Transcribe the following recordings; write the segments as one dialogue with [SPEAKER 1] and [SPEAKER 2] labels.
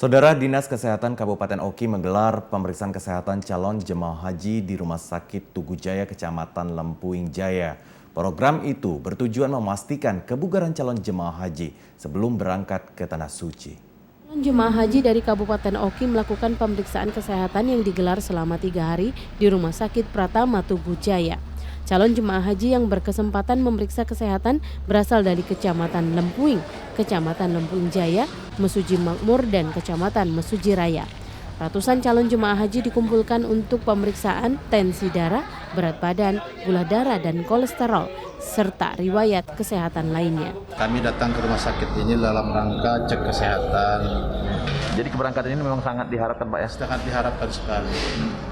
[SPEAKER 1] Saudara Dinas Kesehatan Kabupaten Oki menggelar pemeriksaan kesehatan calon jemaah haji di Rumah Sakit Tugu Jaya, Kecamatan Lempuing Jaya. Program itu bertujuan memastikan kebugaran calon jemaah haji sebelum berangkat ke Tanah Suci.
[SPEAKER 2] Jemaah haji dari Kabupaten Oki melakukan pemeriksaan kesehatan yang digelar selama 3 hari di Rumah Sakit Pratama Tugu Jaya. Calon jemaah haji yang berkesempatan memeriksa kesehatan berasal dari Kecamatan Lempuing, Kecamatan Lempuing Jaya, Mesuji Makmur, dan Kecamatan Mesuji Raya. Ratusan calon jemaah haji dikumpulkan untuk pemeriksaan tensi darah, berat badan, gula darah, dan kolesterol, serta riwayat kesehatan lainnya.
[SPEAKER 3] Kami datang ke rumah sakit ini dalam rangka cek kesehatan.
[SPEAKER 4] Jadi keberangkatan ini memang sangat diharapkan Pak ya?
[SPEAKER 3] Sangat diharapkan sekali.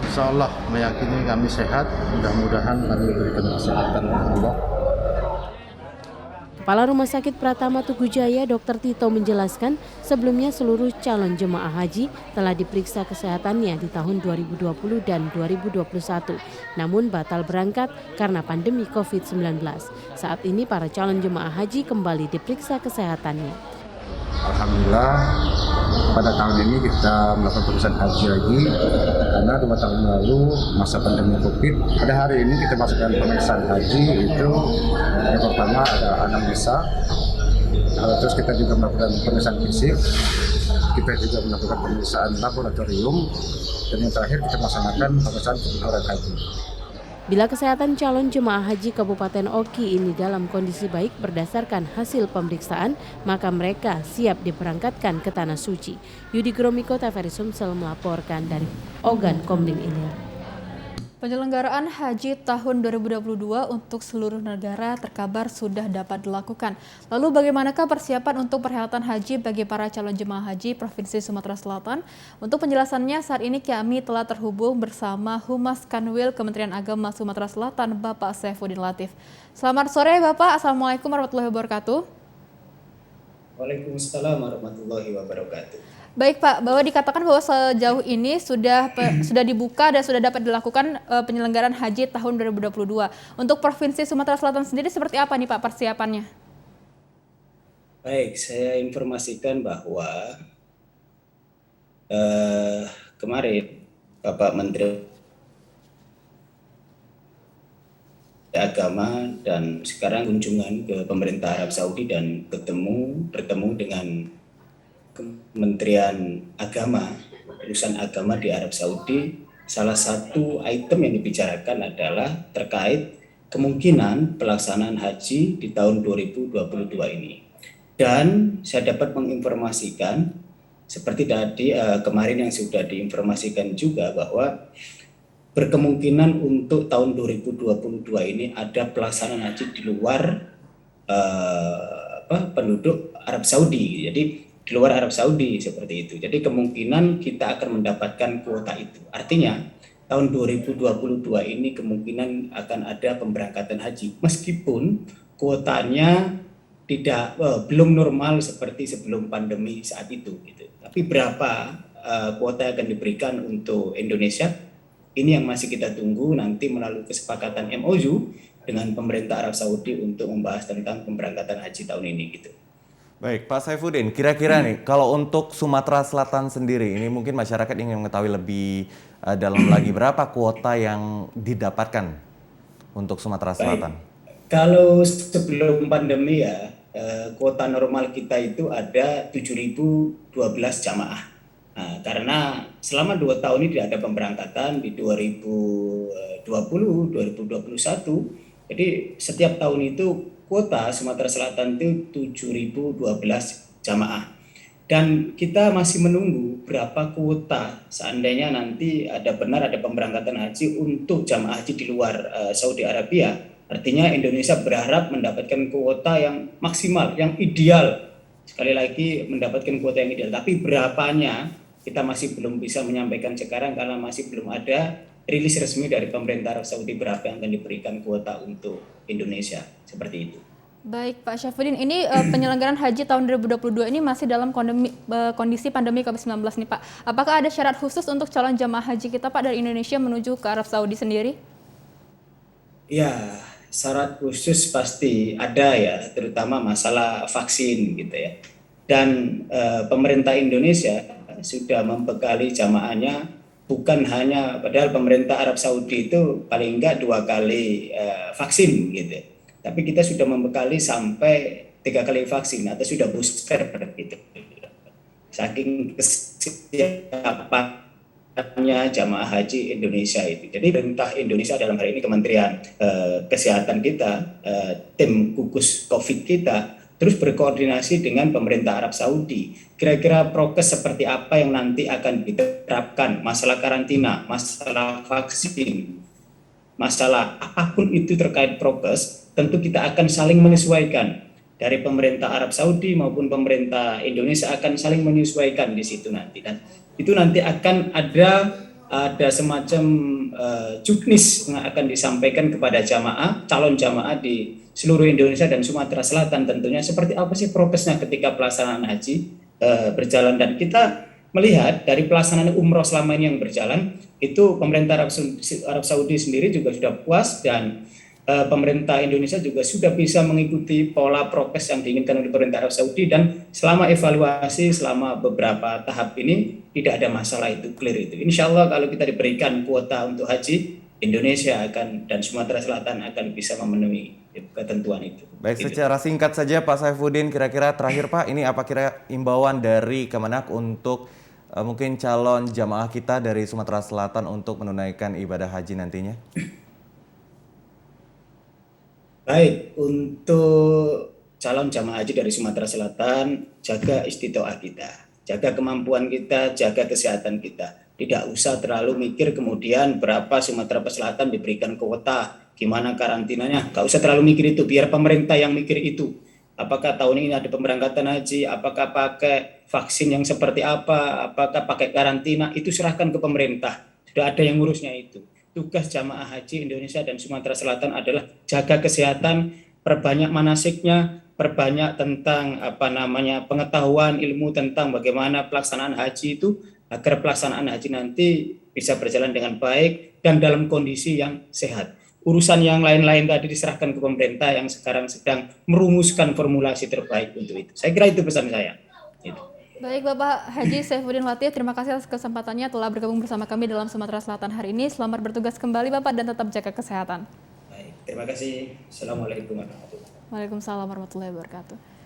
[SPEAKER 3] Insya Allah meyakini kami sehat, mudah-mudahan kami diberikan kesehatan oleh Allah.
[SPEAKER 2] Kepala Rumah Sakit Pratama Tugu Jaya, Dr. Tito menjelaskan sebelumnya seluruh calon jemaah haji telah diperiksa kesehatannya di tahun 2020 dan 2021, namun batal berangkat karena pandemi COVID-19. Saat ini para calon jemaah haji kembali diperiksa kesehatannya.
[SPEAKER 5] Alhamdulillah pada tahun ini kita melakukan pemeriksaan haji lagi karena 2 tahun lalu masa pandemi Covid. Pada hari ini kita masukkan pemeriksaan haji itu yang pertama ada anamnesa, terus kita juga melakukan pemeriksaan fisik, kita juga melakukan pemeriksaan laboratorium, dan yang terakhir kita melaksanakan pemeriksaan kebenaran haji.
[SPEAKER 2] Bila kesehatan calon jemaah haji Kabupaten Oki ini dalam kondisi baik berdasarkan hasil pemeriksaan, maka mereka siap diberangkatkan ke Tanah Suci. Yudi Gromiko, TVRI Sumsel melaporkan dari Ogan Komding Ilir.
[SPEAKER 6] Penyelenggaraan haji tahun 2022 untuk seluruh negara terkabar sudah dapat dilakukan. Lalu bagaimanakah persiapan untuk perhelatan haji bagi para calon jemaah haji Provinsi Sumatera Selatan? Untuk penjelasannya saat ini kami telah terhubung bersama Humas Kanwil Kementerian Agama Sumatera Selatan, Bapak Saifuddin Latif. Selamat sore Bapak, Assalamualaikum warahmatullahi wabarakatuh.
[SPEAKER 7] Waalaikumsalam warahmatullahi wabarakatuh.
[SPEAKER 6] Baik Pak, bahwa dikatakan bahwa sejauh ini sudah dibuka dan sudah dapat dilakukan penyelenggaraan haji tahun 2022. Untuk Provinsi Sumatera Selatan sendiri seperti apa nih Pak persiapannya?
[SPEAKER 7] Baik, saya informasikan bahwa kemarin Bapak Menteri Agama dan sekarang kunjungan ke pemerintah Arab Saudi dan bertemu dengan Kementerian Agama, urusan agama di Arab Saudi. Salah satu item yang dibicarakan adalah terkait kemungkinan pelaksanaan haji di tahun 2022 ini. Dan saya dapat menginformasikan seperti tadi kemarin yang sudah diinformasikan juga bahwa berkemungkinan untuk tahun 2022 ini ada pelaksanaan haji di luar penduduk Arab Saudi. Jadi di luar Arab Saudi seperti itu. Jadi kemungkinan kita akan mendapatkan kuota itu. Artinya tahun 2022 ini kemungkinan akan ada pemberangkatan haji meskipun kuotanya belum normal seperti sebelum pandemi saat itu gitu. Tapi berapa kuota yang akan diberikan untuk Indonesia ini yang masih kita tunggu nanti melalui kesepakatan MOU dengan pemerintah Arab Saudi untuk membahas tentang pemberangkatan haji tahun ini gitu.
[SPEAKER 1] Baik, Pak Saifuddin, kira-kira nih kalau untuk Sumatera Selatan sendiri, ini mungkin masyarakat ingin mengetahui lebih dalam lagi berapa kuota yang didapatkan untuk Sumatera Selatan?
[SPEAKER 7] Baik. Kalau sebelum pandemi ya, kuota normal kita itu ada 7.012 jamaah. Nah, karena selama 2 tahun ini tidak ada pemberangkatan di 2020, 2021, jadi setiap tahun itu kuota Sumatera Selatan itu 7.012 jamaah. Dan kita masih menunggu berapa kuota seandainya nanti benar ada pemberangkatan haji untuk jamaah haji di luar Saudi Arabia. Artinya Indonesia berharap mendapatkan kuota yang maksimal, yang ideal. Sekali lagi mendapatkan kuota yang ideal. Tapi berapanya kita masih belum bisa menyampaikan sekarang karena masih belum ada rilis resmi dari pemerintah Arab Saudi berapa yang akan diberikan kuota untuk Indonesia, seperti itu.
[SPEAKER 6] Baik Pak Saifuddin, ini penyelenggaraan haji tahun 2022 ini masih dalam kondisi pandemi COVID-19 nih Pak. Apakah ada syarat khusus untuk calon jamaah haji kita Pak dari Indonesia menuju ke Arab Saudi sendiri?
[SPEAKER 7] Ya, syarat khusus pasti ada ya, terutama masalah vaksin gitu ya. Dan pemerintah Indonesia sudah membekali jamaahnya, bukan hanya, padahal pemerintah Arab Saudi itu paling enggak 2 kali vaksin gitu, tapi kita sudah membekali sampai 3 kali vaksin atau sudah booster gitu. Saking kesiapannya jamaah haji Indonesia itu. Jadi pemerintah Indonesia dalam hari ini Kementerian Kesehatan kita, tim gugus COVID kita, terus berkoordinasi dengan pemerintah Arab Saudi. Kira-kira prokes seperti apa yang nanti akan diterapkan, masalah karantina, masalah vaksin, masalah apapun itu terkait prokes, tentu kita akan saling menyesuaikan. Dari pemerintah Arab Saudi maupun pemerintah Indonesia akan saling menyesuaikan di situ nanti. Dan itu nanti akan ada semacam juknis yang akan disampaikan kepada jamaah, calon jamaah di seluruh Indonesia dan Sumatera Selatan tentunya, seperti apa sih prokesnya ketika pelaksanaan haji berjalan. Dan kita melihat dari pelaksanaan umroh selama ini yang berjalan, itu pemerintah Arab Saudi sendiri juga sudah puas, dan pemerintah Indonesia juga sudah bisa mengikuti pola prokes yang diinginkan oleh pemerintah Arab Saudi, dan selama evaluasi selama beberapa tahap ini tidak ada masalah, itu clear itu. Insya Allah kalau kita diberikan kuota untuk haji, Indonesia akan dan Sumatera Selatan akan bisa memenuhi ketentuan itu.
[SPEAKER 1] Baik, secara singkat saja Pak Saifuddin, kira-kira terakhir Pak, ini apa kira imbauan dari Kemenak untuk mungkin calon jamaah kita dari Sumatera Selatan untuk menunaikan ibadah haji nantinya?
[SPEAKER 7] Baik, untuk calon jamaah haji dari Sumatera Selatan, jaga istitoah kita, jaga kemampuan kita, jaga kesehatan kita. Tidak usah terlalu mikir kemudian berapa Sumatera Selatan diberikan kuota, gimana karantinanya, gak usah terlalu mikir itu, biar pemerintah yang mikir itu. Apakah tahun ini ada pemberangkatan haji, apakah pakai vaksin yang seperti apa, apakah pakai karantina, itu serahkan ke pemerintah. Sudah ada yang ngurusnya itu. Tugas jamaah haji Indonesia dan Sumatera Selatan adalah jaga kesehatan, perbanyak manasiknya, perbanyak tentang pengetahuan ilmu tentang bagaimana pelaksanaan haji itu, agar pelaksanaan haji nanti bisa berjalan dengan baik dan dalam kondisi yang sehat. Urusan yang lain-lain tadi diserahkan ke pemerintah yang sekarang sedang merumuskan formulasi terbaik untuk itu. Saya kira itu pesan saya. Itu.
[SPEAKER 6] Baik Bapak Haji Saifuddin Latif, terima kasih atas kesempatannya telah bergabung bersama kami dalam Sumatera Selatan hari ini. Selamat bertugas kembali Bapak dan tetap jaga kesehatan.
[SPEAKER 7] Baik, terima kasih. Assalamualaikum warahmatullahi wabarakatuh.
[SPEAKER 6] Waalaikumsalam warahmatullahi wabarakatuh.